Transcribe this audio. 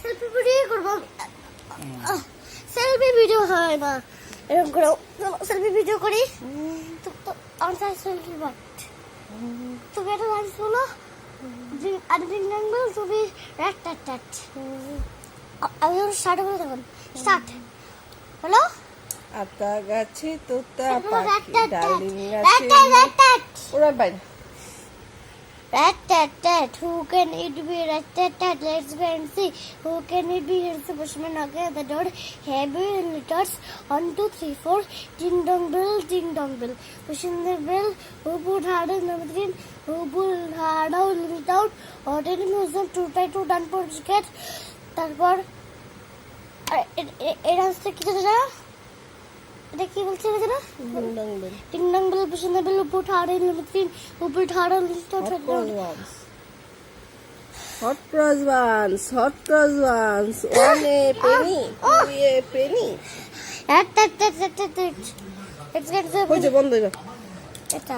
Selfie video করব selfie video হয় না এরকম করে সেলফি ভিডিও করি তো আনসার সেলফি বাট তুমি একটা গান শোনো ডিং ডং বেল তুমি র্যাট ট্যাট ট্যাট আমি স্টার্ট করে তখন স্টার্ট হ্যালো আতা গাছে তোতা rat, পাখি tat, ডালিম rat, গাছে tat, tat. ওরা বাইরে Rat tat tat, who can it be? Rat tat tat, let's go and see. Who can it be? Here's the bushman knocking at the door. Heavy litters, 1, 2, 3, 4. Ding dong bell, ding dong bell. Pushing the bell, who put hard in the green? Who pulled hard out, lit out? Ordering museum to try to done for get. তারপর এর আসতে কি যেটা এটা কি বলছে যেটা ting dong bell pushing the bell put hard in the green who put hard on list of hot cross buns one a penny two a penny এটা হইছে বন্ধ হইবা এটা